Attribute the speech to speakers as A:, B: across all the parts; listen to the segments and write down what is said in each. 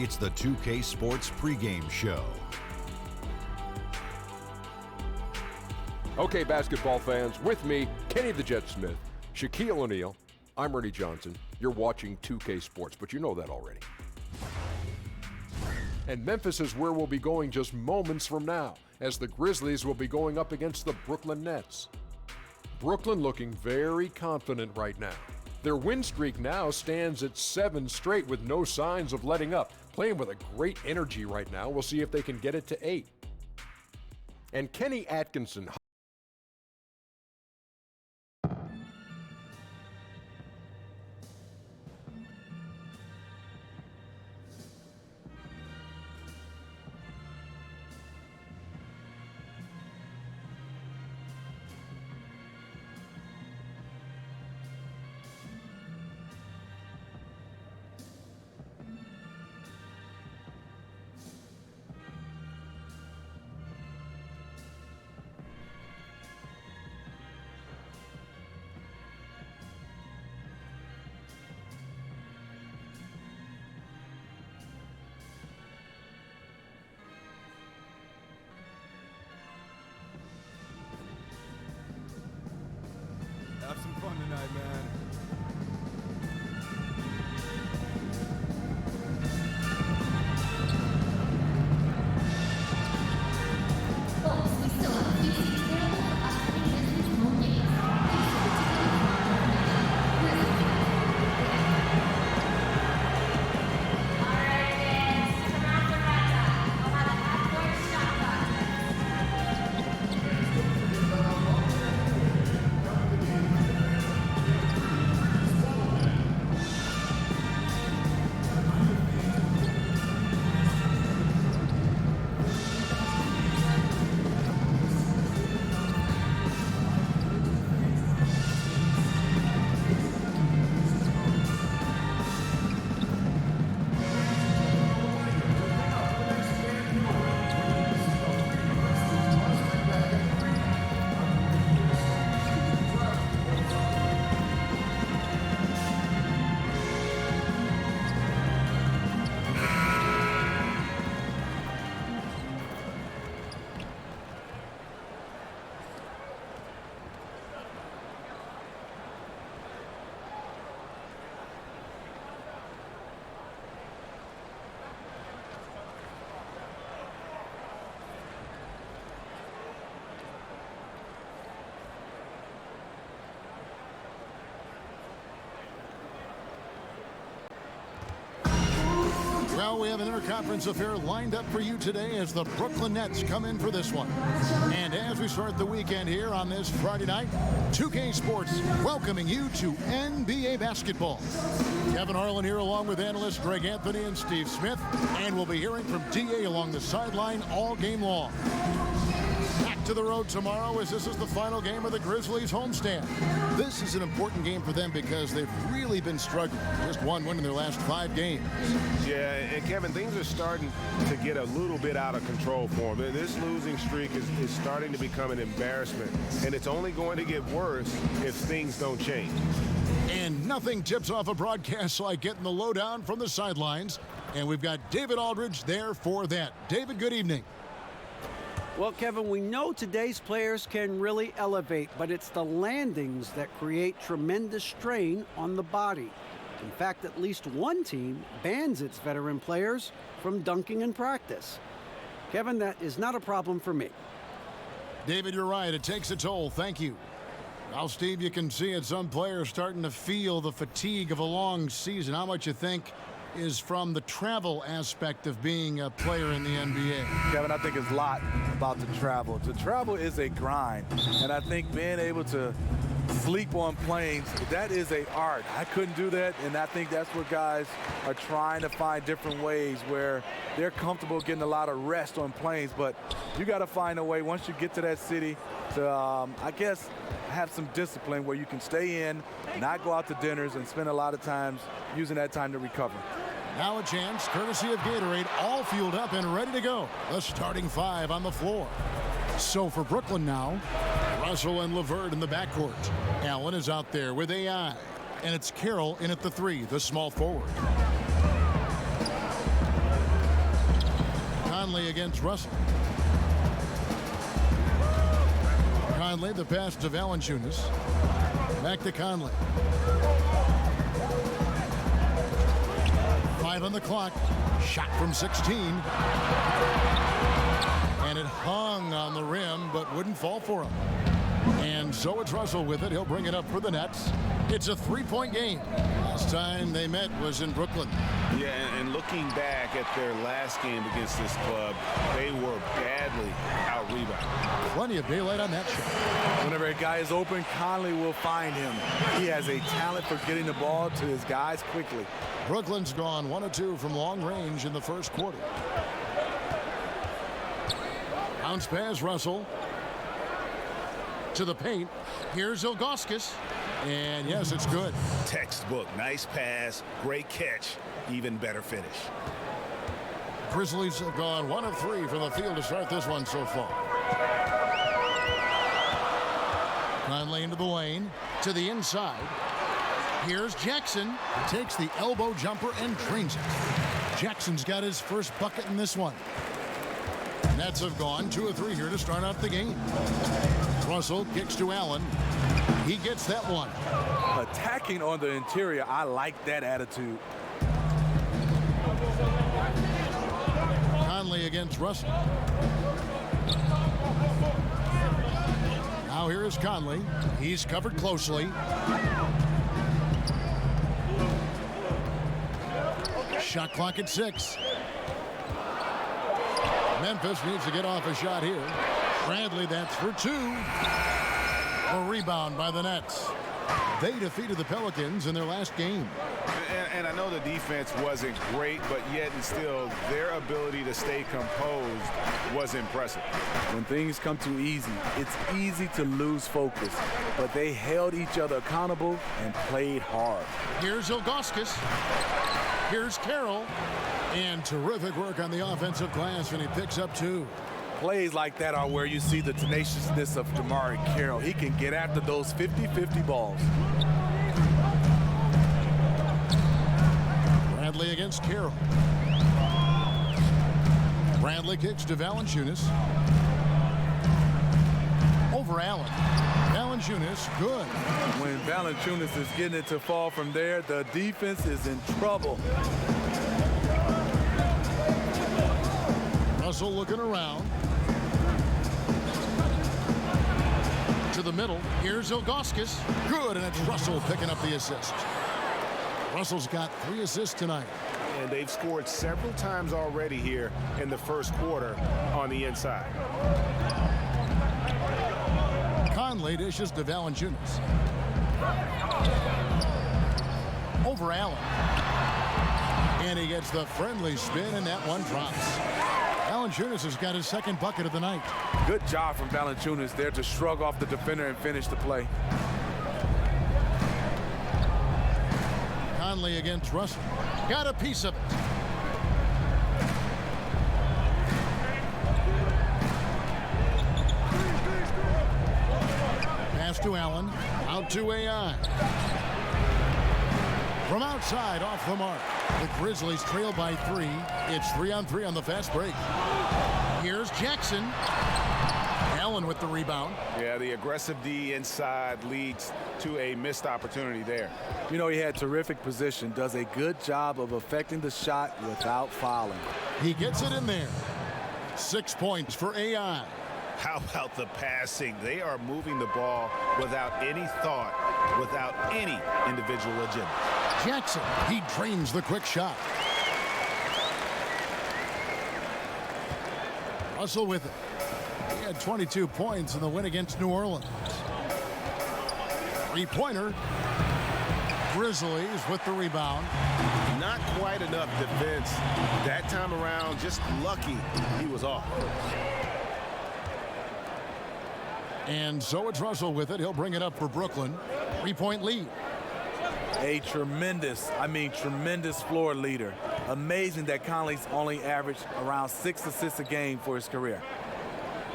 A: It's the 2K Sports pregame show.
B: Okay, basketball fans, with me, Kenny the Jet Smith, Shaquille O'Neal, I'm Ernie Johnson. You're watching 2K Sports, but you know that already. And Memphis is where we'll be going just moments from now, as the Grizzlies will be going up against the Brooklyn Nets. Brooklyn looking very confident right now. Their win streak now stands at 7 straight with no signs of letting up. Playing with a great energy right now. We'll see if they can get it to 8. And Kenny Atkinson.
C: Have some fun tonight, man.
D: Well, we have an interconference affair lined up for you today as the Brooklyn Nets come in for this one. And as we start the weekend here on this Friday night, 2K Sports welcoming you to NBA basketball. Kevin Harlan here along with analysts Greg Anthony and Steve Smith. And we'll be hearing from DA along the sideline all game long. Back to the road tomorrow as this is the final game of the Grizzlies homestand. This is an important game for them because they've really been struggling. Just one win in their last 5 games.
E: Yeah, and Kevin, things are starting to get a little bit out of control for them. This losing streak is starting to become an embarrassment, and it's only going to get worse if things don't change.
D: And nothing tips off a broadcast like getting the lowdown from the sidelines. And we've got David Aldridge there for that. David, good evening.
F: Well, Kevin, we know today's players can really elevate, but it's the landings that create tremendous strain on the body. In fact, at least one team bans its veteran players from dunking in practice. Kevin, that is not a problem for me.
D: David, you're right. It takes a toll. Thank you. Well, Steve, you can see it. Some players starting to feel the fatigue of a long season. How much you think is from the travel aspect of being a player in the NBA?
G: Kevin, I think it's a lot about the travel. The travel is a grind, and I think being able to sleep on planes, that is an art. I couldn't do that, and I think that's where guys are trying to find different ways where they're comfortable getting a lot of rest on planes, but you got to find a way once you get to that city to, I guess, have some discipline where you can stay in, not go out to dinners, and spend a lot of times using that time to recover.
D: Now a chance, courtesy of Gatorade, all fueled up and ready to go. The starting 5 on the floor. So for Brooklyn now, Russell and LeVert in the backcourt. Allen is out there with AI. And it's Carroll in at the 3, the small forward. Conley against Russell. Conley, the pass to Valanciunas. Back to Conley. 5 on the clock. Shot from 16. And it hung on the rim, but wouldn't fall for him. And so it's Russell with it. He'll bring it up for the Nets. It's a 3-point game. Last time they met was in Brooklyn.
E: Yeah, and looking back at their last game against this club, they were badly out-rebounded.
D: Plenty of daylight on that shot.
G: Whenever a guy is open, Conley will find him. He has a talent for getting the ball to his guys quickly.
D: Brooklyn's gone 1 of 2 from long range in the first quarter. Bounce pass, Russell. To the paint. Here's Ilgauskas. And yes, it's good.
C: Textbook. Nice pass. Great catch. Even better finish.
D: Grizzlies have gone 1 of 3 from the field to start this one so far. Conley into the lane. To the inside. Here's Jackson. Takes the elbow jumper and drains it. Jackson's got his first bucket in this one. Nets have gone 2 of 3 here to start out the game. Russell kicks to Allen. He gets that one.
G: Attacking on the interior, I like that attitude.
D: Conley against Russell. Now here is Conley. He's covered closely. Shot clock at 6. Memphis needs to get off a shot here. Bradley, that's for 2. A rebound by the Nets. They defeated the Pelicans in their last game.
E: And I know the defense wasn't great, but yet and still, their ability to stay composed was impressive.
G: When things come too easy, it's easy to lose focus. But they held each other accountable and played hard.
D: Here's Ilgauskas. Here's Carroll. And terrific work on the offensive glass, and he picks up 2.
G: Plays like that are where you see the tenaciousness of Amar'e Carroll. He can get after those 50-50 balls.
D: Bradley against Carroll. Bradley kicks to Valanciunas. Over Allen. Valanciunas, good.
G: When Valanciunas is getting it to fall from there, the defense is in trouble.
D: Russell looking around. To the middle. Here's Ilgauskas. Good, and it's Russell picking up the assist. Russell's got 3 assists tonight.
E: And they've scored several times already here in the first quarter on the inside.
D: Conley dishes to Valanciunas. Over Allen. And he gets the friendly spin, and that one drops. Valanciunas has got his second bucket of the night.
G: Good job from Valanciunas there to shrug off the defender and finish the play.
D: Conley against Russell. Got a piece of it. Pass to Allen. Out to AI. From outside, off the mark. The Grizzlies trail by 3. It's 3-on-3 on the fast break. Here's Jackson. Allen with the rebound.
E: Yeah, the aggressive D inside leads to a missed opportunity there.
G: You know, he had terrific position, does a good job of affecting the shot without fouling.
D: He gets it in there. 6 points for AI.
C: How about the passing? They are moving the ball without any thought, without any individual agenda.
D: Jackson, he drains the quick shot. Russell with it. He had 22 points in the win against New Orleans. 3-pointer. Grizzlies with the rebound.
E: Not quite enough defense that time around. Just lucky he was off.
D: And so it's Russell with it. He'll bring it up for Brooklyn. 3-point lead.
G: A tremendous floor leader. Amazing that Conley's only averaged around 6 assists a game for his career.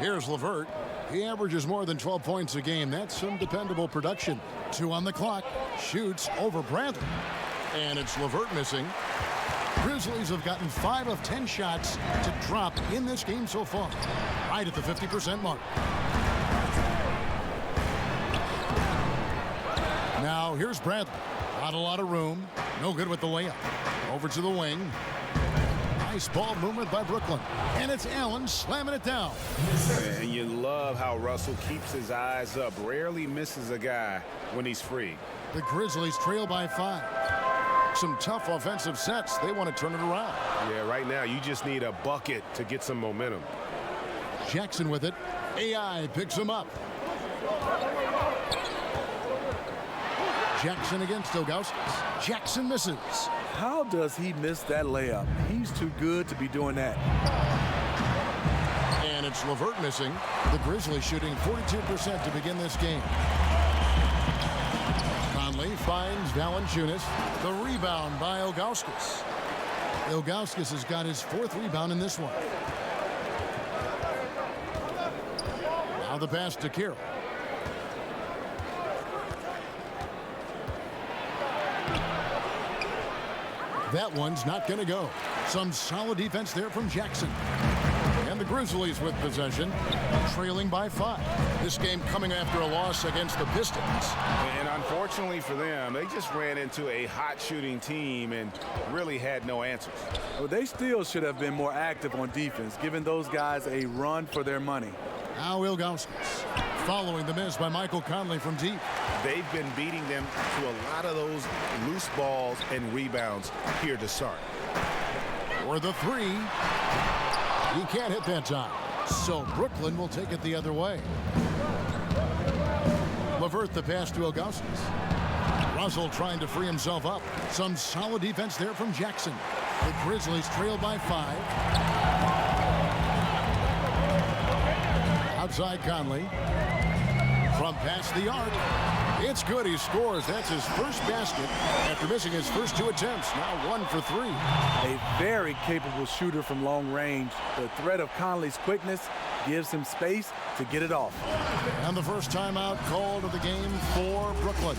D: Here's LeVert. He averages more than 12 points a game. That's some dependable production. 2 on the clock. Shoots over Bradley. And it's LeVert missing. Grizzlies have gotten 5 of 10 shots to drop in this game so far, right at the 50% mark. Now here's Bradley. Not a lot of room. No good with the layup. Over to the wing. Nice ball movement by Brooklyn. And it's Allen slamming it down.
E: And you love how Russell keeps his eyes up. Rarely misses a guy when he's free.
D: The Grizzlies trail by 5. Some tough offensive sets. They want to turn it around.
E: Yeah, right now you just need a bucket to get some momentum.
D: Jackson with it. AI picks him up. Jackson against Ilgauskas. Jackson misses.
G: How does he miss that layup? He's too good to be doing that.
D: And it's LeVert missing. The Grizzlies shooting 42% to begin this game. Conley finds Valanciunas. The rebound by Ilgauskas. Ilgauskas has got his 4th rebound in this one. Now the pass to Carroll. That one's not going to go. Some solid defense there from Jackson. And the Grizzlies with possession, trailing by 5. This game coming after a loss against the Pistons.
E: And unfortunately for them, they just ran into a hot shooting team and really had no answers.
G: Well, they still should have been more active on defense, giving those guys a run for their money.
D: Now Ilgauskas following the miss by Michael Conley from deep.
E: They've been beating them to a lot of those loose balls and rebounds here to start.
D: For the 3. He can't hit that time. So Brooklyn will take it the other way. LeVert the pass to Ilgauskas. Russell trying to free himself up. Some solid defense there from Jackson. The Grizzlies trail by 5. Outside Conley. From past the arc. It's good. He scores. That's his first basket after missing his first 2 attempts. Now 1 for 3.
G: A very capable shooter from long range. The threat of Conley's quickness gives him space to get it off.
D: And the first timeout called of the game for Brooklyn.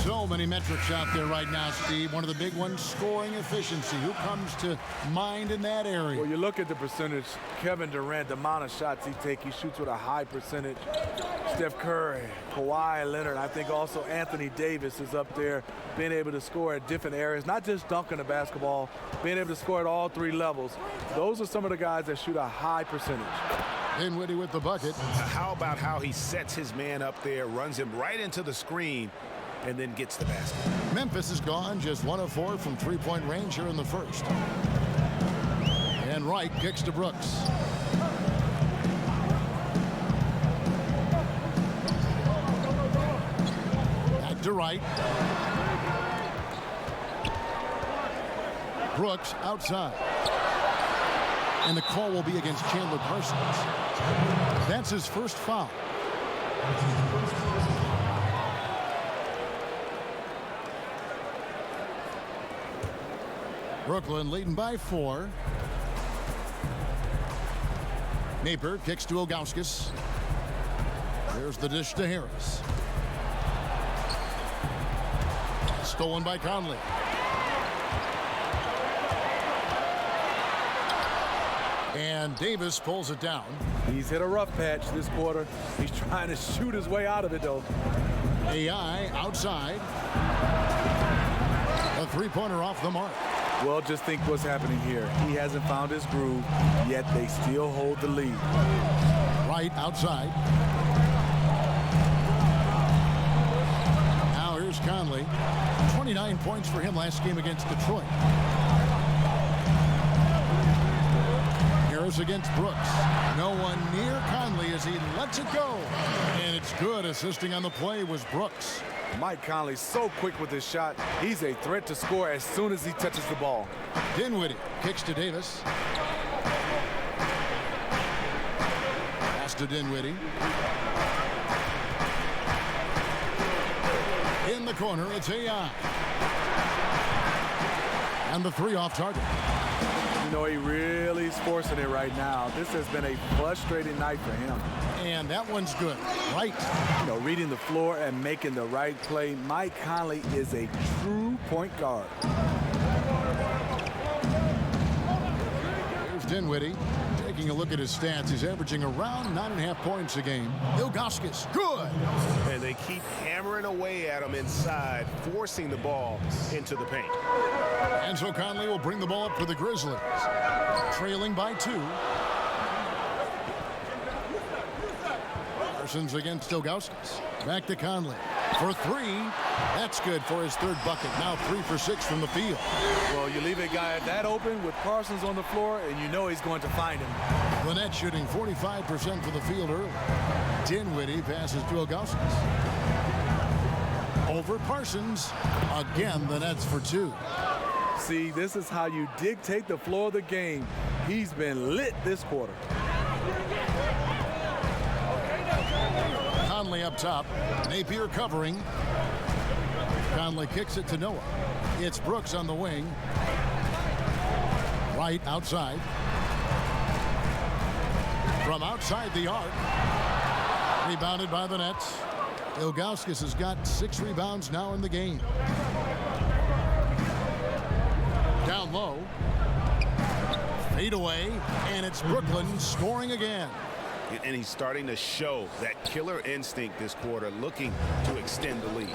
D: So many metrics out there right now, Steve. One of the big ones, scoring efficiency. Who comes to mind in that area?
G: Well, you look at the percentage. Kevin Durant, the amount of shots he takes, he shoots with a high percentage. Steph Curry, Kawhi Leonard, I think also Anthony Davis is up there, being able to score at different areas, not just dunking the basketball, being able to score at all 3 levels. Those are some of the guys that shoot a high percentage.
D: Dinwiddie with the bucket.
E: How about how he sets his man up there, runs him right into the screen, and then gets the basket.
D: Memphis is gone, just 1 of 4 from 3-point range here in the first. And Wright kicks to Brooks. Back to Wright. Brooks outside. And the call will be against Chandler Parsons. That's his first foul. Brooklyn leading by 4. Napier kicks to Ilgauskas. There's the dish to Harris. Stolen by Conley. And Davis pulls it down.
G: He's hit a rough patch this quarter. He's trying to shoot his way out of it, though.
D: AI outside. A 3-pointer off the mark.
G: Well, just think what's happening here. He hasn't found his groove, yet they still hold the lead.
D: Right outside. Now here's Conley. 29 points for him last game against Detroit. Harris against Brooks. No one near Conley as he lets it go. And it's good. Assisting on the play was Brooks.
G: Mike Conley's so quick with his shot. He's a threat to score as soon as he touches the ball.
D: Dinwiddie kicks to Davis. Pass to Dinwiddie. In the corner, it's AI. And the 3 off target.
G: You know, he really is forcing it right now. This has been a frustrating night for him.
D: And that one's good. Right.
G: You know, reading the floor and making the right play. Mike Conley is a true point guard.
D: Dinwiddie. Taking a look at his stats, he's averaging around 9.5 points a game. Ilgauskas, good.
E: And they keep hammering away at him inside, forcing the ball into the paint.
D: And so Conley will bring the ball up for the Grizzlies. Trailing by 2. Parsons against Ilgauskas. Back to Conley for 3. That's good for his 3rd bucket. Now 3 for 6 from the field.
G: Well, you leave a guy that open with Parsons on the floor, and you know he's going to find him.
D: The Nets shooting 45% for the field early. Dinwiddie passes to Ilgauskas. Over Parsons. Again, the Nets for 2.
G: See, this is how you dictate the flow of the game. He's been lit this quarter.
D: Conley up top. Napier covering. Conley kicks it to Noah. It's Brooks on the wing. Right outside. From outside the arc. Rebounded by the Nets. Ilgauskas has got 6 rebounds now in the game. Down low. Fade away. And it's Brooklyn scoring again.
E: And he's starting to show that killer instinct this quarter, looking to extend the lead.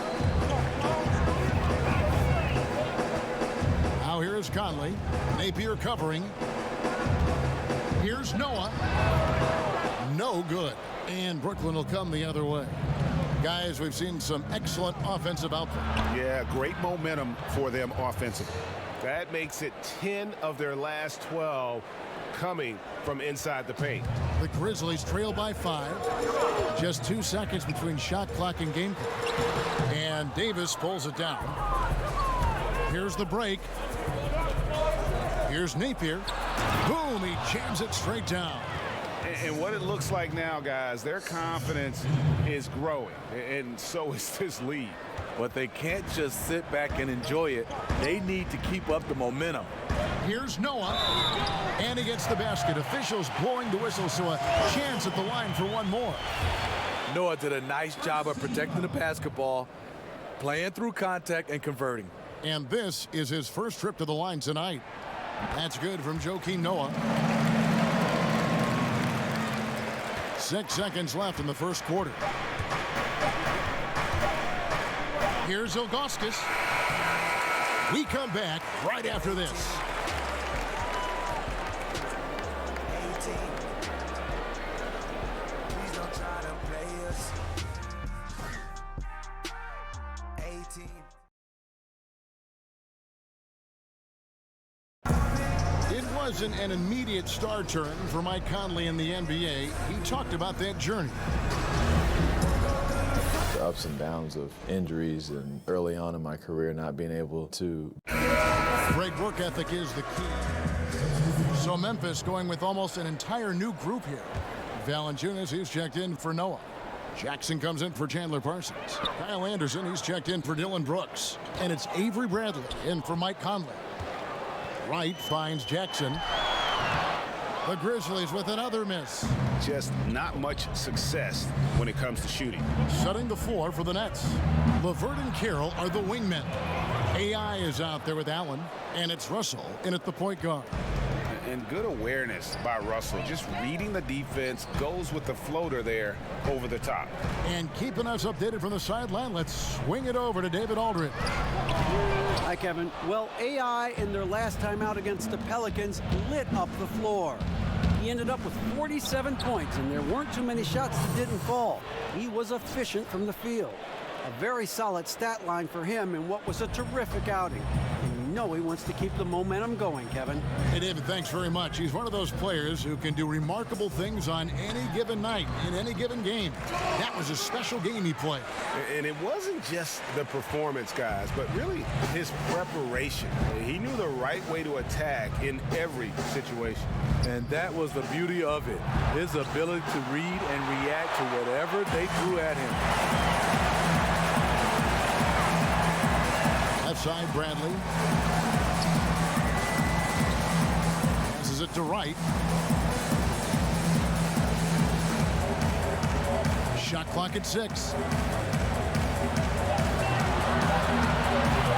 D: Now here's Conley. Napier covering. Here's Noah. No good. And Brooklyn will come the other way. Guys, we've seen some excellent offensive output.
E: Yeah, great momentum for them offensively. That makes it 10 of their last 12 coming from inside the paint.
D: The Grizzlies trail by 5. Just 2 seconds between shot clock and game clock. And Davis pulls it down. Here's the break. Here's Napier. Boom, he jams it straight down.
E: And what it looks like now, guys, their confidence is growing, and so is this lead.
G: But they can't just sit back and enjoy it. They need to keep up the momentum.
D: Here's Noah. And he gets the basket. Officials blowing the whistle, so a chance at the line for one more.
G: Noah did a nice job of protecting the basketball, playing through contact and converting.
D: And this is his first trip to the line tonight. That's good from Joakim Noah. 6 seconds left in the first quarter. Here's Ilgauskas. We come back right after this. It wasn't an immediate star turn for Mike Conley in the NBA. He talked about that journey.
H: The ups and downs of injuries and early on in my career not being able to.
D: Great work ethic is the key. So Memphis going with almost an entire new group here. Valanciunas, he's checked in for Noah. Jackson comes in for Chandler Parsons. Kyle Anderson, he's checked in for Dylan Brooks. And it's Avery Bradley in for Mike Conley. Wright finds Jackson. The Grizzlies with another miss.
E: Just not much success when it comes to shooting.
D: Setting the floor for the Nets. LeVert and Carroll are the wingmen. AI is out there with Allen, and it's Russell in at the point guard.
E: And good awareness by Russell. Just reading the defense, goes with the floater there over the top.
D: And keeping us updated from the sideline, let's swing it over to David Aldridge.
F: Hi, Kevin. Well, AI in their last time out against the Pelicans lit up the floor. He ended up with 47 points, and there weren't too many shots that didn't fall. He was efficient from the field. A very solid stat line for him in what was a terrific outing. And you know he wants to keep the momentum going, Kevin.
D: Hey, David, thanks very much. He's one of those players who can do remarkable things on any given night, in any given game. That was a special game he played.
E: And it wasn't just the performance, guys, but really his preparation. He knew the right way to attack in every situation.
G: And that was the beauty of it. His ability to read and react to whatever they threw at him.
D: Left side, Bradley. Passes it to Wright. Shot clock at 6.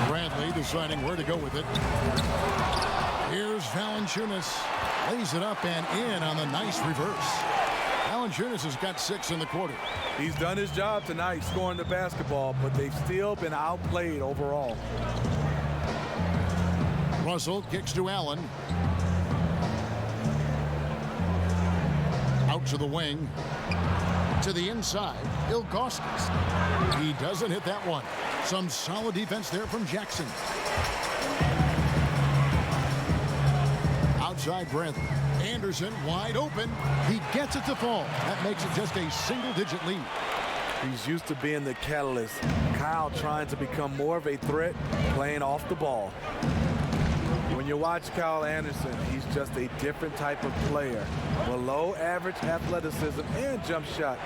D: Bradley deciding where to go with it. Here's Valanciunas. Lays it up and in on the nice reverse. Valanciunas has got 6 in the quarter.
G: He's done his job tonight scoring the basketball, but they've still been outplayed overall.
D: Russell kicks to Allen. Out to the wing. To the inside. Ilgauskas. He doesn't hit that one. Some solid defense there from Jackson. Outside Bradley. Anderson wide open. He gets it to fall. That makes it just a single-digit lead.
G: He's used to being the catalyst. Kyle trying to become more of a threat, playing off the ball. When you watch Kyle Anderson, he's just a different type of player. Below average athleticism and jump shot.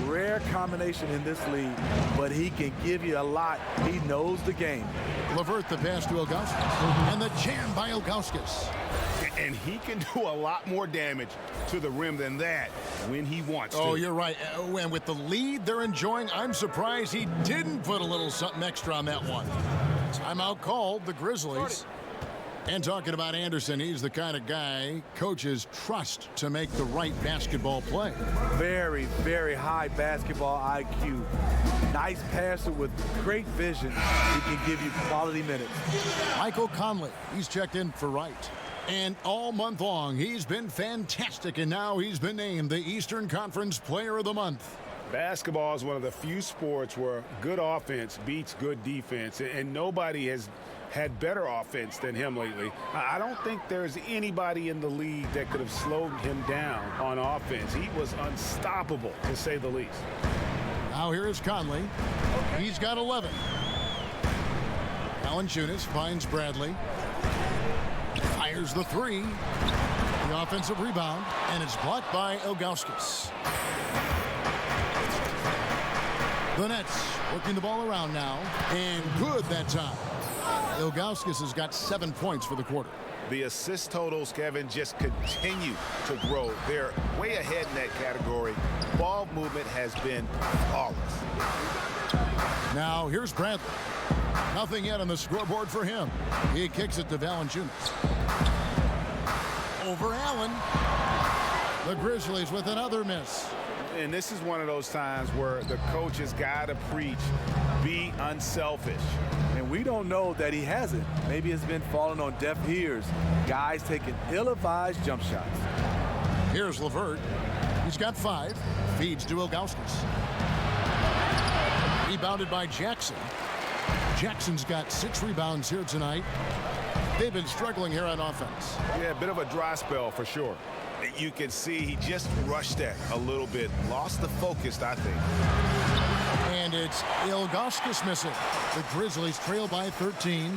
G: Rare combination in this league, but he can give you a lot. He knows the game.
D: LeVert the pass to Ilgauskas. And the jam by Ilgauskas.
C: And he can do a lot more damage to the rim than that when he wants to.
D: Oh, you're right. And with the lead they're enjoying, I'm surprised he didn't put a little something extra on that one. Timeout called, the Grizzlies. And talking about Anderson, he's the kind of guy coaches trust to make the right basketball play.
G: Very, very high basketball IQ. Nice passer with great vision. He can give you quality minutes.
D: Michael Conley, he's checked in for Wright. And all month long, he's been fantastic, and now he's been named the Eastern Conference Player of the Month.
E: Basketball is one of the few sports where good offense beats good defense, and nobody has had better offense than him lately. I don't think there's anybody in the league that could have slowed him down on offense. He was unstoppable, to say the least.
D: Now here is Conley. He's got 11. Valanciunas finds Bradley. Fires the three. The offensive rebound, and it's blocked by Ilgauskas. The Nets working the ball around now, and good that time. Ilgauskas has got 7 points for the quarter.
C: The assist totals, Kevin, just continue to grow. They're way ahead in that category. Ball movement has been flawless.
D: Now here's Bradley. Nothing yet on the scoreboard for him. He kicks it to Valanciunas. Over Allen. The Grizzlies with another miss.
E: And this is one of those times where the coach has got to preach, be unselfish.
G: And we don't know that he hasn't. Maybe it's been falling on deaf ears. Guys taking ill-advised jump shots.
D: Here's LeVert. He's got 5. Feeds to Ilgauskas. Rebounded by Jackson. Jackson's got 6 rebounds here tonight. They've been struggling here on offense.
E: Yeah, a bit of a dry spell for sure.
C: You can see he just rushed that a little bit. Lost the focus, I think.
D: And it's Ilgauskas missing. The Grizzlies trail by 13.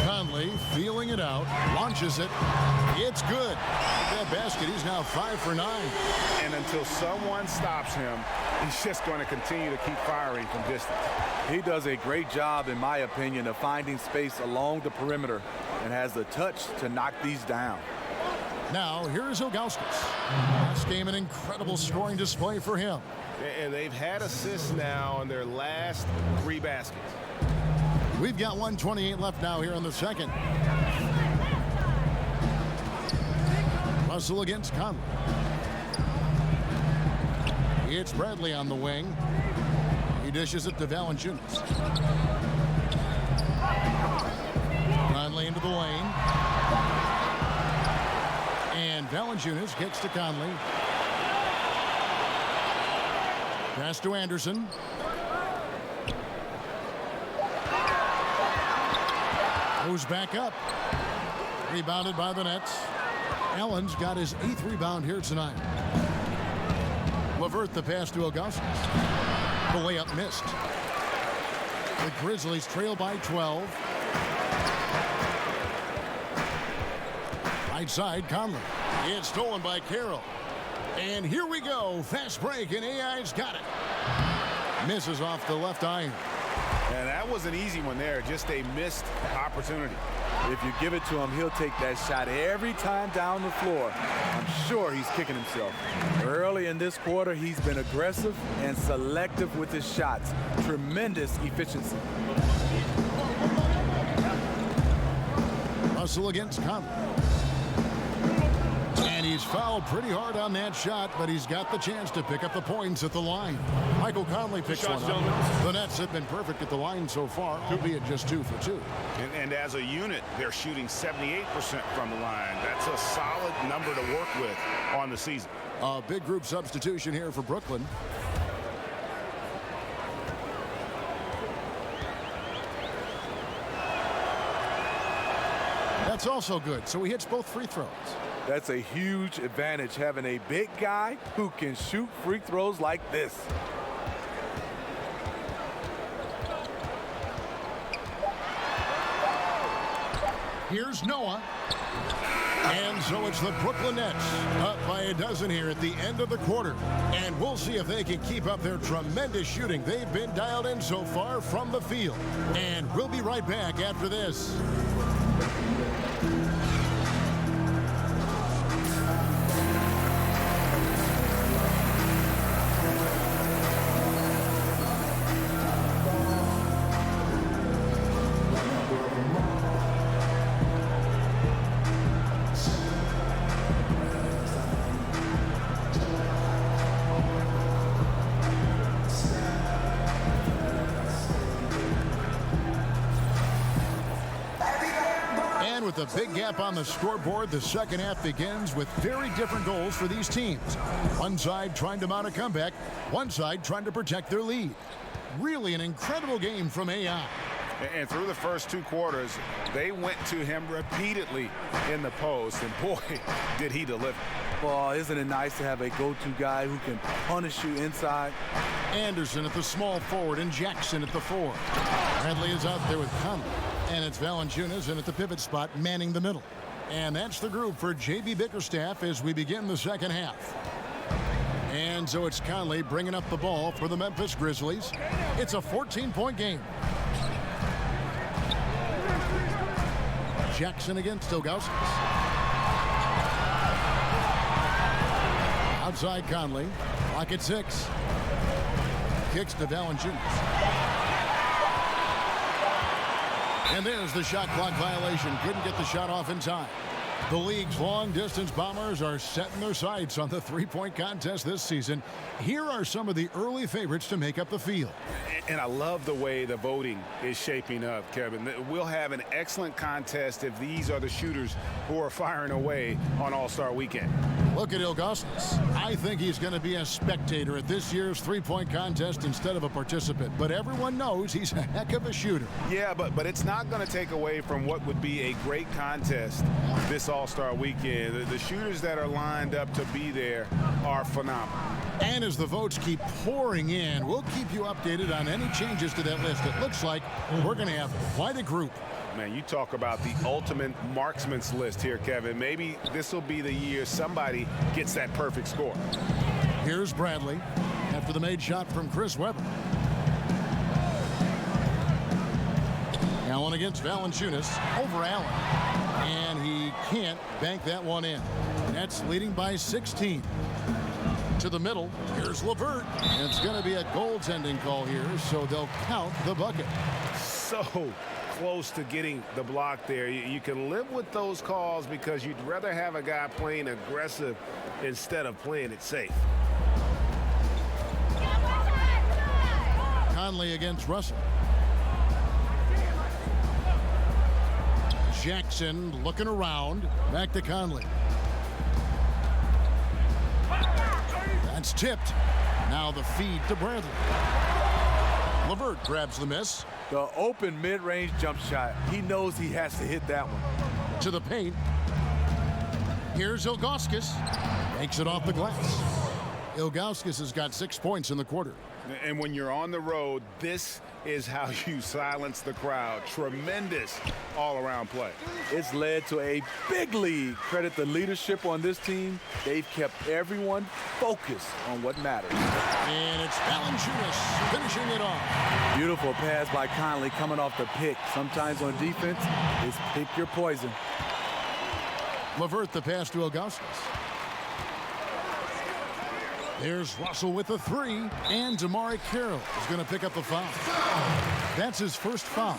D: Conley feeling it out. Launches it. It's good. With that basket, he's now 5 for 9.
E: And until someone stops him, he's just going to continue to keep firing from distance.
G: He does a great job, in my opinion, of finding space along the perimeter and has the touch to knock these down.
D: Now, here's Ilgauskas. Last game, an incredible scoring display for him.
E: And they've had assists now on their last 3 baskets.
D: We've got 1:28 left now here in the second. Russell against Conley. It's Bradley on the wing. He dishes it to Valanciunas. Conley into the lane. And Valanciunas gets to Conley. Pass to Anderson. Goes back up. Rebounded by the Nets. Allen's got his 8th rebound here tonight. LeVert the pass to Ilgauskas. The layup missed. The Grizzlies trail by 12. Right side, Conley. It's stolen by Carroll. And here we go. Fast break, and AI's got it. Misses off the left iron.
E: And that was an easy one there. Just a missed opportunity.
G: If you give it to him, he'll take that shot every time down the floor. I'm sure he's kicking himself. Early in this quarter, he's been aggressive and selective with his shots. Tremendous efficiency.
D: Russell against Conley. And he's fouled pretty hard on that shot, but he's got the chance to pick up the points at the line. Michael Conley picks one up. The Nets have been perfect at the line so far, albeit just 2 for 2.
C: And as a unit, they're shooting 78% from the line. That's a solid number to work with on the season.
D: A big group substitution here for Brooklyn. That's also good, so he hits both free throws.
G: That's a huge advantage, having a big guy who can shoot free throws like this.
D: Here's Noah. And so it's the Brooklyn Nets up by a dozen here at the end of the quarter. And we'll see if they can keep up their tremendous shooting. They've been dialed in so far from the field. And we'll be right back after this. With a big gap on the scoreboard, the second half begins with very different goals for these teams. One side trying to mount a comeback, one side trying to protect their lead. Really an incredible game from AI.
C: And through the first 2 quarters, they went to him repeatedly in the post, and boy, did he deliver.
G: Well, isn't it nice to have a go-to guy who can punish you inside?
D: Anderson at the small forward and Jackson at the 4. Bradley is out there with Conley. And it's Valanciunas in at the pivot spot, manning the middle. And that's the group for J.B. Bickerstaff as we begin the second half. And so it's Conley bringing up the ball for the Memphis Grizzlies. It's a 14-point game. Jackson against Ilgauskas. Outside Conley. Clock at 6. Kicks to Valanciunas. And there's the shot clock violation. Couldn't get the shot off in time. The league's long-distance bombers are setting their sights on the three-point contest this season. Here are some of the early favorites to make up the field.
C: And I love the way the voting is shaping up, Kevin. We'll have an excellent contest if these are the shooters who are firing away on All-Star Weekend.
D: Look at Ilgauskas. I think he's going to be a spectator at this year's three-point contest instead of a participant. But everyone knows he's a heck of a shooter.
C: Yeah, but it's not going to take away from what would be a great contest this All-Star Weekend. The shooters that are lined up to be there are phenomenal.
D: And as the votes keep pouring in, we'll keep you updated on any changes to that list. It looks like we're going to have quite a group.
C: Man, you talk about the ultimate marksman's list here, Kevin. Maybe this will be the year somebody gets that perfect score.
D: Here's Bradley after the made shot from Chris Webber. Allen against Valanciunas over Allen. And he can't bank that one in. Nets leading by 16. To the middle, here's LeVert. It's going to be a goaltending call here, so they'll count the bucket.
C: So close to getting the block there. You can live with those calls because you'd rather have a guy playing aggressive instead of playing it safe.
D: Conley against Russell. Jackson looking around. Back to Conley. That's tipped. Now the feed to Bradley. LeVert grabs the miss.
G: The open mid-range jump shot. He knows he has to hit that one.
D: To the paint. Here's Ilgauskas. Makes it off the glass. Ilgauskas has got 6 points in the quarter.
C: And when you're on the road, this is how you silence the crowd. Tremendous all-around play.
G: It's led to a big lead. Credit the leadership on this team. They've kept everyone focused on what matters.
D: And it's Valanciunas finishing it off.
G: Beautiful pass by Conley coming off the pick. Sometimes on defense, it's pick your poison.
D: LeVert the pass to Ilgauskas. There's Russell with the 3, and Amar'e Ilgauskas is going to pick up the foul. That's his first foul.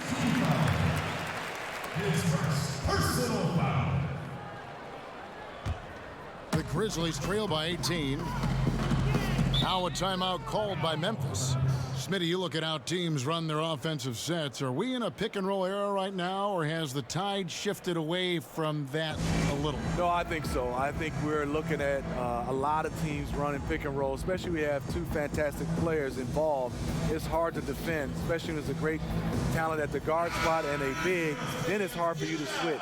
D: The Grizzlies trail by 18. Now a timeout called by Memphis. Smitty, you look at how teams run their offensive sets. Are we in a pick-and-roll era right now, or has the tide shifted away from that a little?
G: No, I think so. I think we're looking at a lot of teams running pick and roll, especially we have two fantastic players involved. It's hard to defend, especially when there's a great talent at the guard spot and a big. Then it's hard for you to switch.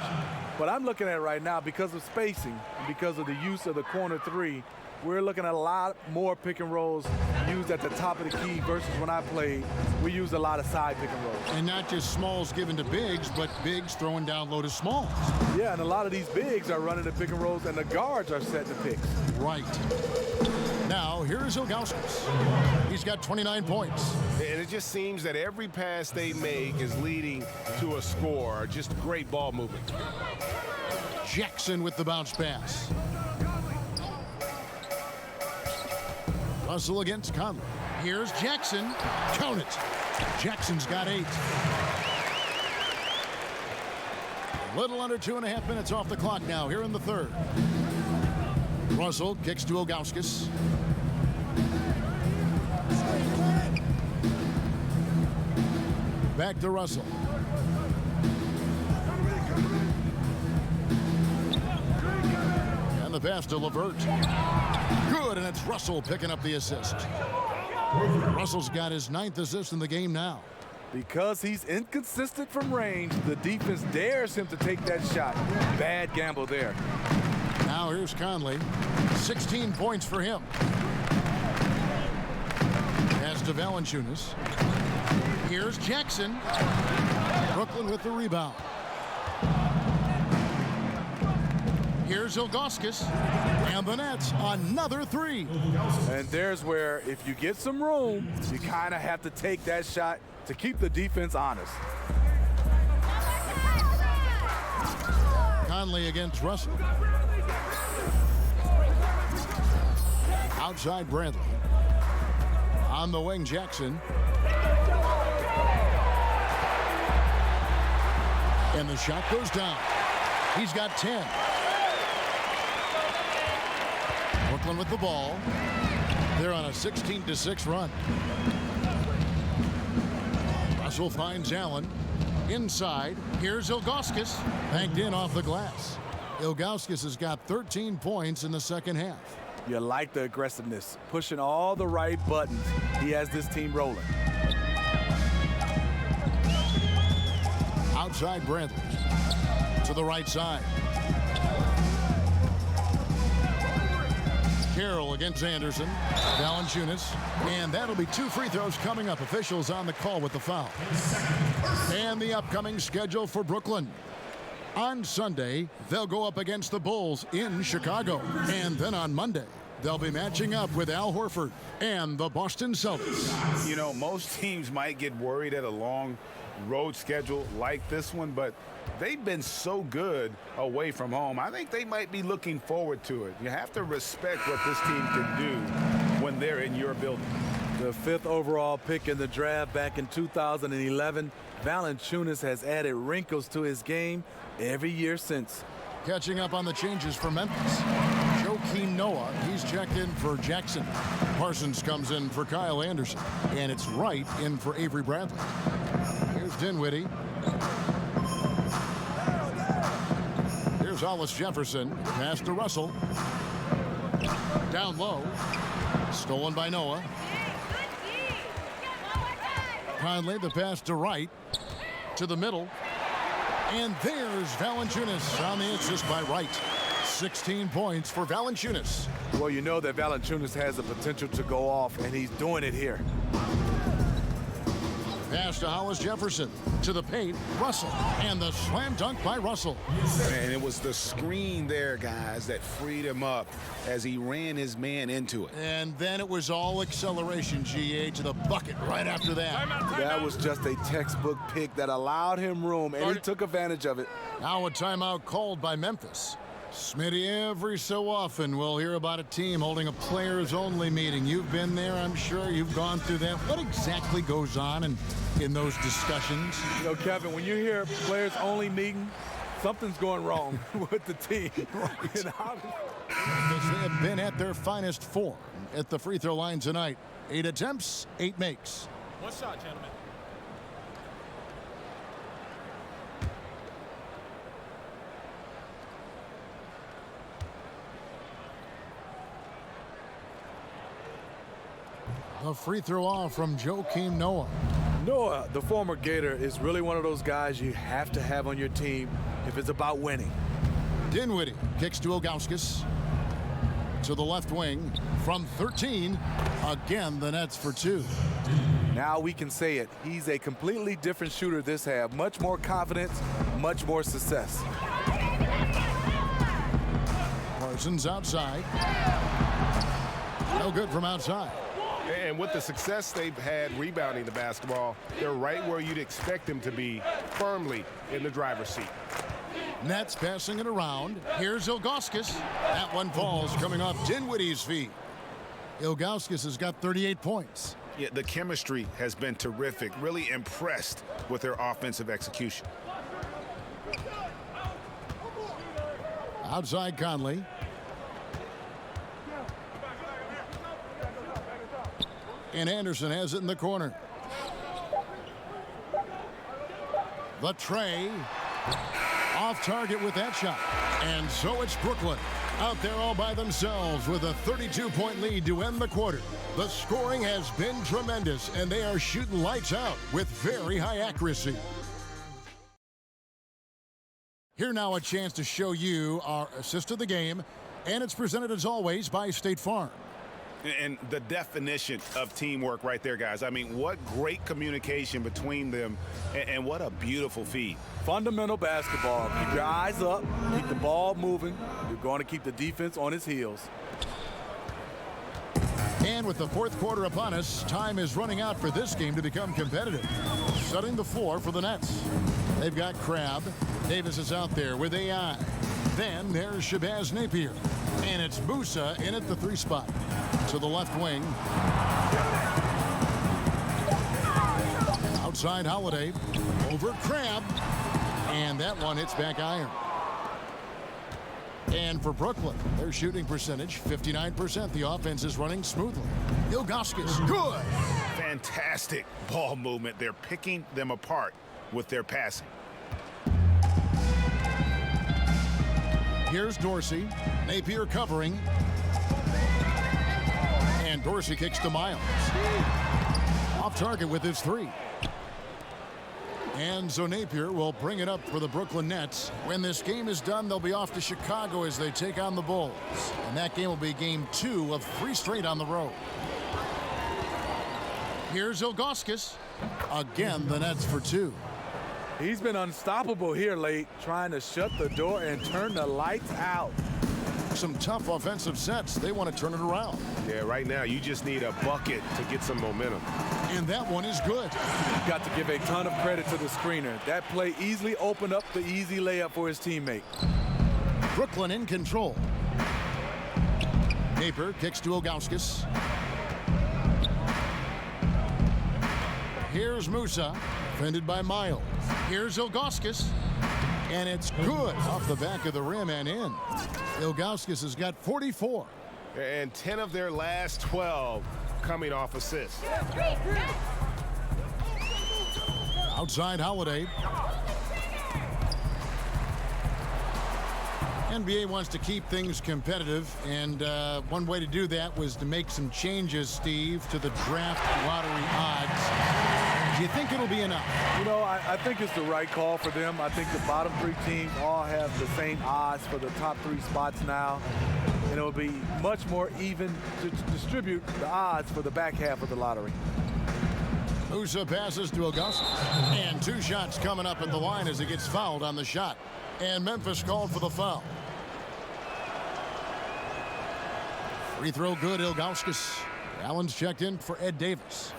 G: But I'm looking at it right now because of spacing, because of the use of the corner three. We're looking at a lot more pick and rolls used at the top of the key versus when I played, we used a lot of side pick and rolls.
D: And not just smalls given to bigs, but bigs throwing down low to smalls.
G: Yeah, and a lot of these bigs are running the pick and rolls, and the guards are setting the picks.
D: Right. Now, here's Ilgauskas. He's got 29 points.
C: And it just seems that every pass they make is leading to a score. Just great ball movement.
D: Jackson with the bounce pass. Russell against Conley. Here's Jackson. Count it. Jackson's got 8. A little under 2.5 minutes off the clock now here in the third. Russell kicks to Ilgauskas. Back to Russell. And the pass to LeVert. Good, and it's Russell picking up the assist. Russell's got his 9th assist in the game now.
G: Because he's inconsistent from range, the defense dares him to take that shot. Bad gamble there.
D: Now here's Conley. 16 points for him. As to Valanciunas. Here's Jackson. Brooklyn with the rebound. Here's Ilgauskas, and the Nets another 3.
G: And there's where if you get some room, you kind of have to take that shot to keep the defense honest.
D: Conley against Russell. Outside Bradley. On the wing, Jackson. And the shot goes down. He's got 10. Brooklyn with the ball. They're on a 16-6 run. Russell finds Allen. Inside. Here's Ilgauskas. Banked in off the glass. Ilgauskas has got 13 points in the second half.
G: You like the aggressiveness, pushing all the right buttons. He has this team rolling.
D: Outside Bradley. To the right side. Carroll against Anderson. Valanciunas. And that'll be 2 free throws coming up. Officials on the call with the foul. And the upcoming schedule for Brooklyn. On Sunday, they'll go up against the Bulls in Chicago. And then on Monday, they'll be matching up with Al Horford and the Boston Celtics.
E: You know, most teams might get worried at a long road schedule like this one, but they've been so good away from home. I think they might be looking forward to it. You have to respect what this team can do when they're in your building.
G: The 5th overall pick in the draft back in 2011, Valanciunas has added wrinkles to his game every year since.
D: Catching up on the changes for Memphis. Joakim Noah, he's checked in for Jackson. Parsons comes in for Kyle Anderson. And it's Wright in for Avery Bradley. Here's Dinwiddie. Here's Hollis Jefferson. Pass to Russell. Down low. Stolen by Noah. Conley, the pass to Wright. To the middle. And there's Valanciunas on the assist by Wright. 16 points for Valanciunas.
G: Well, you know that Valanciunas has the potential to go off, and he's doing it here.
D: Pass to Hollis Jefferson. To the paint, Russell. And the slam dunk by Russell.
C: And it was the screen there, guys, that freed him up as he ran his man into it.
D: And then it was all acceleration, GA, to the bucket right after that.
G: That was just a textbook pick that allowed him room, and he took advantage of it.
D: Now a timeout called by Memphis. Smitty, every so often we'll hear about a team holding a players-only meeting. You've been there, I'm sure. You've gone through that. What exactly goes on in those discussions?
G: You know, Kevin, when you hear players-only meeting, something's going wrong with the team.
D: Because they have been at their finest form at the free throw line tonight. 8 attempts, 8 makes.
I: One shot, gentlemen.
D: A free throw off from Joakim Noah.
G: Noah, the former Gator, is really one of those guys you have to have on your team if it's about winning.
D: Dinwiddie kicks to Ilgauskas. To the left wing from 13. Again, the Nets for 2.
G: Now we can say it. He's a completely different shooter this half. Much more confidence, much more success.
D: Parsons outside. No good from outside.
C: And with the success they've had rebounding the basketball, they're right where you'd expect them to be, firmly in the driver's seat.
D: Nets passing it around. Here's Ilgauskas. That one falls coming off Dinwiddie's feet. Ilgauskas has got 38 points.
C: Yeah, the chemistry has been terrific. Really impressed with their offensive execution.
D: Outside Conley. And Anderson has it in the corner. The tray. Off target with that shot. And so it's Brooklyn out there all by themselves with a 32-point lead to end the quarter. The scoring has been tremendous, and they are shooting lights out with very high accuracy. Here now a chance to show you our assist of the game, and it's presented as always by State Farm.
C: And the definition of teamwork right there, guys. I mean, what great communication between them, and what a beautiful feed.
G: Fundamental basketball. Keep your eyes up, keep the ball moving. You're going to keep the defense on its heels.
D: And with the fourth quarter upon us, time is running out for this game to become competitive. Setting the floor for the Nets. They've got Crabbe. Davis is out there with AI. Then there's Shabazz Napier. And it's Musa in at the 3 spot. To the left wing. Outside Holiday. Over Crabbe. And that one hits back iron. And for Brooklyn, their shooting percentage, 59%. The offense is running smoothly. Ilgauskas, good.
C: Fantastic ball movement. They're picking them apart with their passing.
D: Here's Dorsey. Napier covering. And Dorsey kicks to Miles. Off target with his 3. And so Napier will bring it up for the Brooklyn Nets. When this game is done, they'll be off to Chicago as they take on the Bulls. And that game will be game 2 of 3 straight on the road. Here's Ilgauskas. Again, the Nets for 2.
G: He's been unstoppable here late, trying to shut the door and turn the lights out.
D: Some tough offensive sets. They want to turn it around.
C: Yeah, right now you just need a bucket to get some momentum.
D: And that one is good.
G: You've got to give a ton of credit to the screener. That play easily opened up the easy layup for his teammate.
D: Brooklyn in control. Napier kicks to Ilgauskas. Here's Musa, defended by Miles. Here's Ilgauskas. And it's good off the back of the rim and in. Ilgauskas has got 44.
C: And 10 of their last 12 coming off assists.
D: Outside Holiday. NBA wants to keep things competitive, and one way to do that was to make some changes, Steve, to the draft lottery odds. Do you think it'll be enough?
G: You know, I think it's the right call for them. I think the bottom 3 teams all have the same odds for the top 3 spots now. And it'll be much more even to distribute the odds for the back half of the lottery.
D: Musa passes to Ilgauskas. And 2 shots coming up at the line as he gets fouled on the shot. And Memphis called for the foul. Free throw good, Ilgauskas. Allen's checked in for Ed Davis.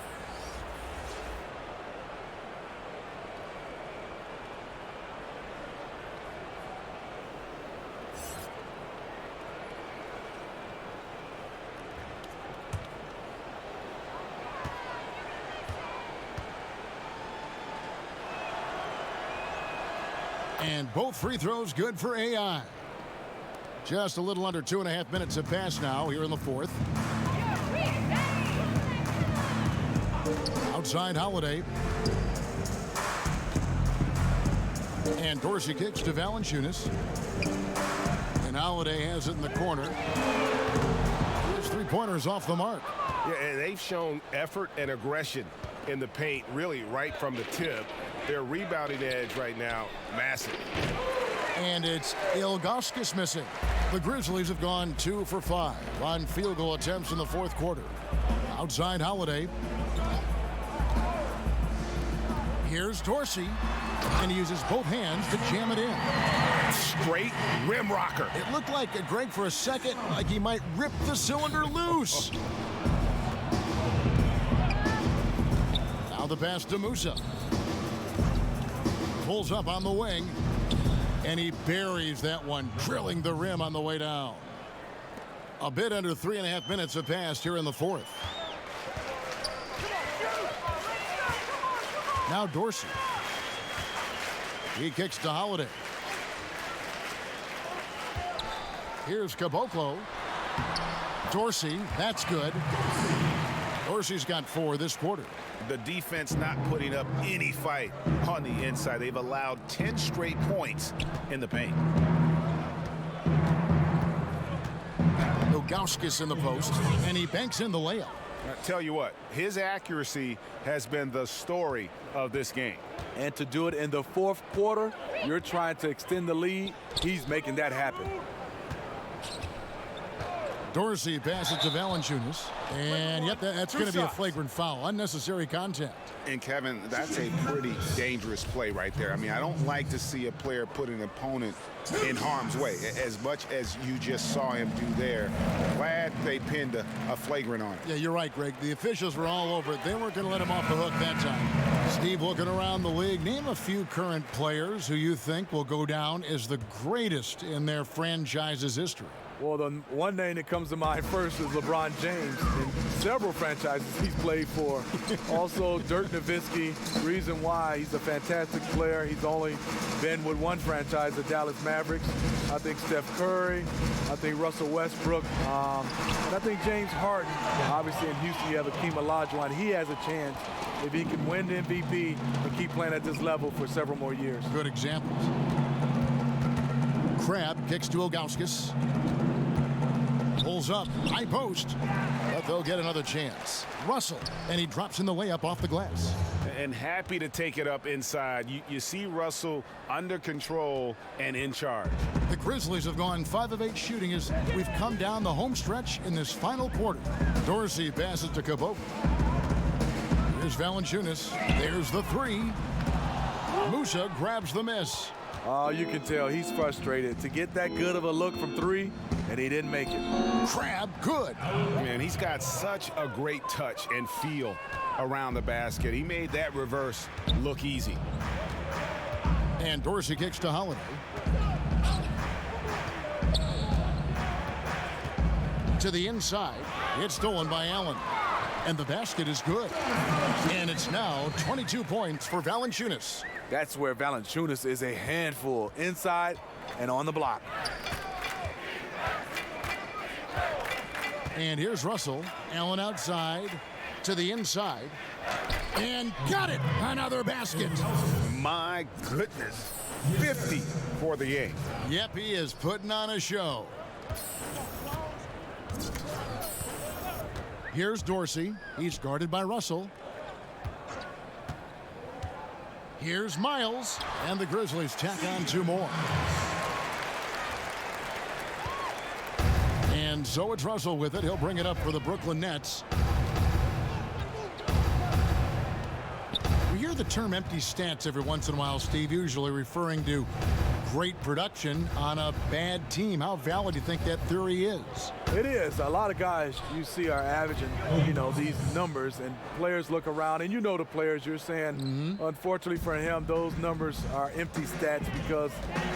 D: And both free throws good for AI. Just a little under 2.5 minutes have passed now here in the fourth. Outside Holiday. And Dorsey kicks to Valanciunas. And Holiday has it in the corner. His three-pointers off the mark.
C: Yeah, and they've shown effort and aggression in the paint, really right from the tip. Their rebounding edge right now, massive.
D: And it's Ilgauskas missing. The Grizzlies have gone 2 for 5 on field goal attempts in the fourth quarter. Outside Holiday. Here's Dorsey, and he uses both hands to jam it in.
C: Straight rim rocker.
D: It looked like, Greg, for a second, like he might rip the cylinder loose. Now the pass to Musa. Pulls up on the wing, and he buries that one, drilling the rim on the way down. A bit under 3.5 minutes have passed here in the fourth. Now Dorsey. He kicks to Holiday. Here's Caboclo. Dorsey, that's good. Dorsey's got 4 this quarter.
C: The defense not putting up any fight on the inside. They've allowed 10 straight points in the paint.
D: Ilgauskas in the post, and he banks in the layup.
C: I tell you what, his accuracy has been the story of this game.
G: And to do it in the fourth quarter, you're trying to extend the lead. He's making that happen.
D: Dorsey passes to Valanciunas. And yep, that's going to be a flagrant foul. Unnecessary contact.
I: And Kevin, that's a pretty dangerous play right there. I mean, I don't like to see a player put an opponent in harm's way as much as you just saw him do there. Glad they pinned a flagrant on it.
D: Yeah, you're right, Greg. The officials were all over it. They weren't going to let him off the hook that time. Steve, looking around the league, name a few current players who you think will go down as the greatest in their franchise's history.
G: Well, the one name that comes to mind first is LeBron James. In several franchises he's played for. Also, Dirk Nowitzki. Reason why he's a fantastic player. He's only been with one franchise, the Dallas Mavericks. I think Steph Curry. I think Russell Westbrook. And I think James Harden. Obviously, in Houston, you have Akeem Olajuwon. He has a chance if he can win the MVP and keep playing at this level for several more years.
D: Good examples. Crabbe kicks to Ilgauskas. Pulls up, high post, but they'll get another chance. Russell, and he drops in the layup off the glass.
C: And happy to take it up inside. You see Russell under control and in charge.
D: The Grizzlies have gone 5 of 8 shooting as we've come down the home stretch in this final quarter. Dorsey passes to Caboclo. Here's Valanciunas. There's the 3. Musa grabs the miss.
G: Oh, you can tell he's frustrated to get that good of a look from 3, and he didn't make it.
D: Crabbe, good.
C: Man, he's got such a great touch and feel around the basket. He made that reverse look easy.
D: And Dorsey kicks to Holiday. To the inside. It's stolen by Allen. And the basket is good. And it's now 22 points for Valanciunas.
G: That's where Valanciunas is a handful, inside and on the block.
D: And here's Russell. Allen outside to the inside. And got it! Another basket.
C: My goodness. 50 for the game.
D: Yep, he is putting on a show. Here's Dorsey. He's guarded by Russell. Here's Miles, and the Grizzlies tack on 2 more. And so it's Russell with it. He'll bring it up for the Brooklyn Nets. We hear the term empty stats every once in a while, Steve, usually referring to great production on a bad team. How valid do you think that theory is?
G: It is. A lot of guys you see are averaging, these numbers, and players look around, and the players you're saying, unfortunately for him, those numbers are empty stats because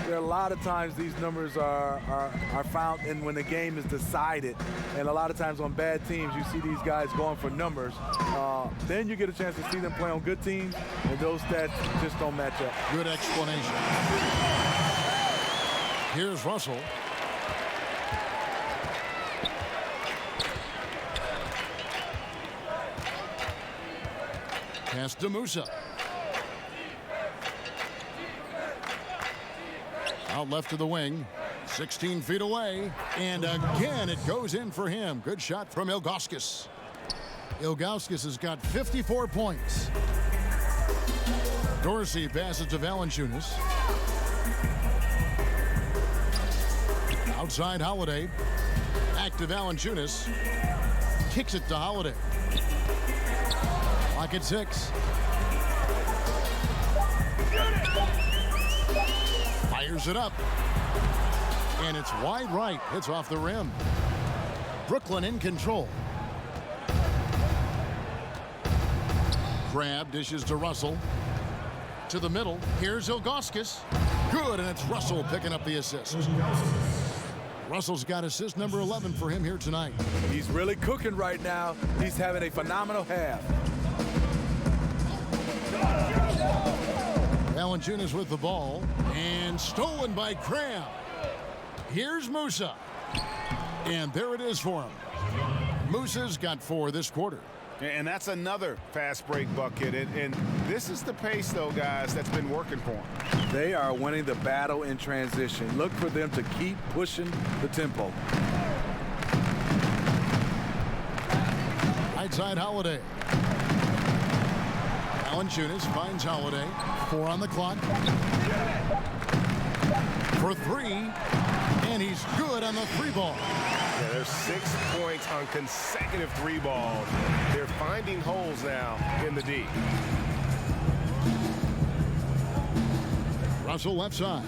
G: there are a lot of times these numbers are found in when the game is decided, and a lot of times on bad teams you see these guys going for numbers. Then you get a chance to see them play on good teams, and those stats just don't match up.
D: Good explanation. Here's Russell. Pass to Musa. Out left to the wing. 16 feet away. And again, it goes in for him. Good shot from Ilgauskas. Ilgauskas has got 54 points. Dorsey passes to Valanciunas. Outside Holiday. Back to Valanciunas. Kicks it to Holiday. Clock at 6. Fires it up. And it's wide right. Hits off the rim. Brooklyn in control. Grab dishes to Russell. To the middle. Here's Ilgauskas. Good, and it's Russell picking up the assist. Russell's got assist number 11 for him here tonight.
G: He's really cooking right now. He's having a phenomenal half.
D: Valanciunas with the ball. And stolen by Graham. Here's Musa. And there it is for him. Musa's got 4 this quarter.
I: And that's another fast break bucket. And this is the pace, though, guys, that's been working for them.
G: They are winning the battle in transition. Look for them to keep pushing the tempo.
D: Right side Holiday. Valanciunas finds Holiday. 4 on the clock. For 3. And he's good on the 3-ball.
C: Yeah, there's 6 points on consecutive 3 balls. They're finding holes now in the D.
D: Russell left side.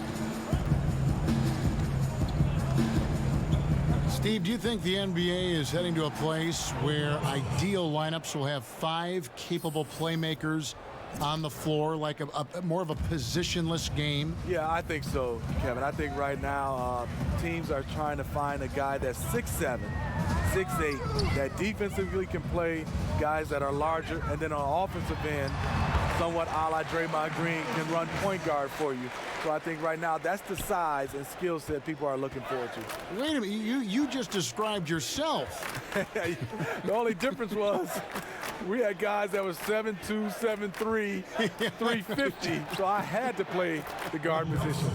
D: Steve, do you think the NBA is heading to a place where ideal lineups will have 5 capable playmakers on the floor, like a more of a positionless game?
G: Yeah, I think so, Kevin. I think right now teams are trying to find a guy that's 6'7", 6'8", that defensively can play, guys that are larger, and then on offensive end, somewhat a la Draymond Green, can run point guard for you. So I think right now that's the size and skill set people are looking forward to.
D: Wait a minute, you just described yourself.
G: The only difference was we had guys that were 7'2", 7'3", 350, so I had to play the guard position.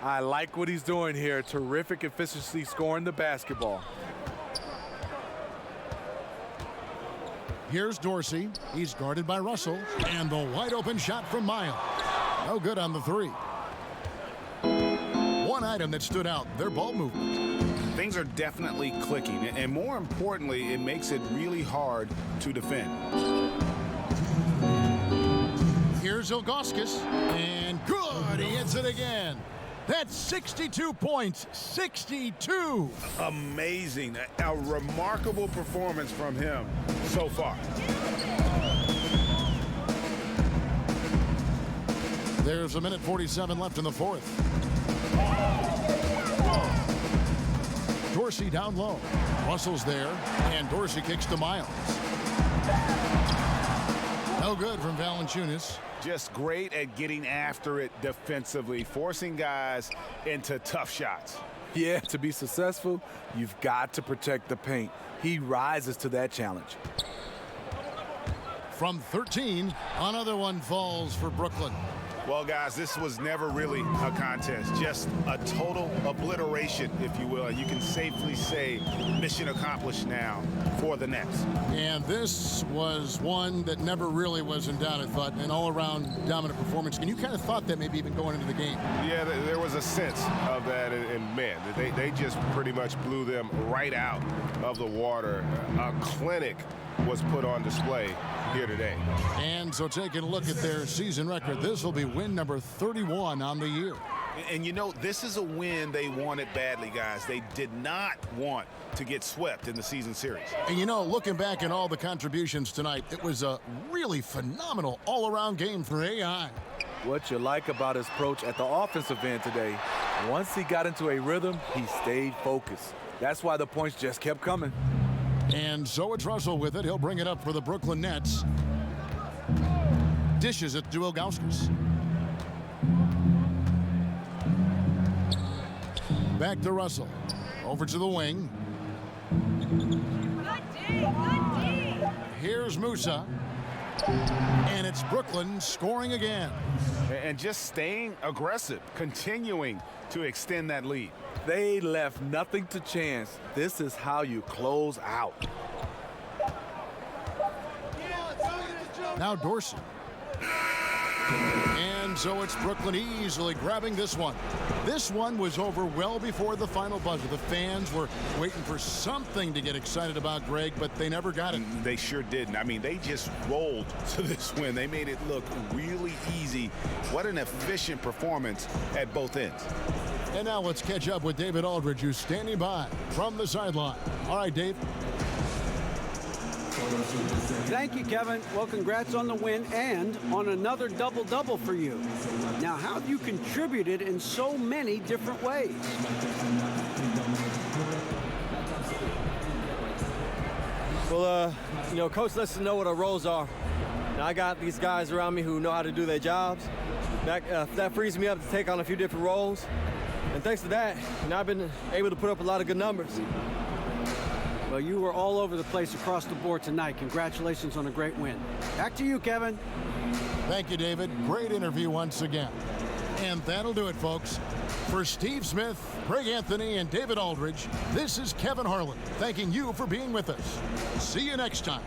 G: I like what he's doing here. Terrific efficiency scoring the basketball.
D: Here's Dorsey. He's guarded by Russell. And the wide open shot from Miles. No good on the 3. One item that stood out, their ball movement.
I: Things are definitely clicking. And more importantly, it makes it really hard to defend.
D: Here's Ilgauskas. And good. He hits it again. That's 62 points. 62.
I: Amazing. A remarkable performance from him so far.
D: There's 1:47 left in the 4th. Dorsey down low. Russell's there. And Dorsey kicks to Miles. No good from Valanciunas.
I: Just great at getting after it defensively, forcing guys into tough shots.
G: Yeah, to be successful, you've got to protect the paint. He rises to that challenge.
D: From 13, another one falls for Brooklyn.
I: Well, guys, this was never really a contest, just a total obliteration, if you will. And you can safely say mission accomplished now for the Nets.
D: And this was one that never really was in doubt, I thought, an all-around dominant performance. And you kind of thought that maybe even going into the game.
C: Yeah, there was a sense of that, and man, they just pretty much blew them right out of the water. A clinic was put on display here today.
D: And so taking a look at their season record, this will be win number 31 on the year.
I: And you know, this is a win they wanted badly, guys. They did not want to get swept in the season series.
D: And you know, looking back at all the contributions tonight, it was a really phenomenal all-around game for AI.
G: What you like about his approach at the offensive end today, once he got into a rhythm, he stayed focused. That's why the points just kept coming.
D: And so it's Russell with it. He'll bring it up for the Brooklyn Nets. Dishes it to Ilgauskas. Back to Russell. Over to the wing. Here's Musa. And it's Brooklyn scoring again.
E: And just staying aggressive, continuing to extend that lead.
G: They left nothing to chance. This is how you close out.
D: Now Dorsey. And so it's Brooklyn easily grabbing this one. This one was over well before the final buzzer. The fans were waiting for something to get excited about, Greg, but they never got it.
I: They sure didn't. I mean, they just rolled to this win. They made it look really easy. What an efficient performance at both ends.
D: And now let's catch up with David Aldridge, who's standing by from the sideline. All right, Dave.
F: Thank you, Kevin. Well, congrats on the win and on another double-double for you. Now, how have you contributed in so many different ways?
J: Well, Coach lets us know what our roles are. Now, I got these guys around me who know how to do their jobs. That frees me up to take on a few different roles. And thanks to that, I've been able to put up a lot of good numbers.
F: Well, you were all over the place across the board tonight. Congratulations on a great win. Back to you, Kevin.
D: Thank you, David. Great interview once again. And that'll do it, folks. For Steve Smith, Greg Anthony, and David Aldridge, this is Kevin Harlan thanking you for being with us. See you next time.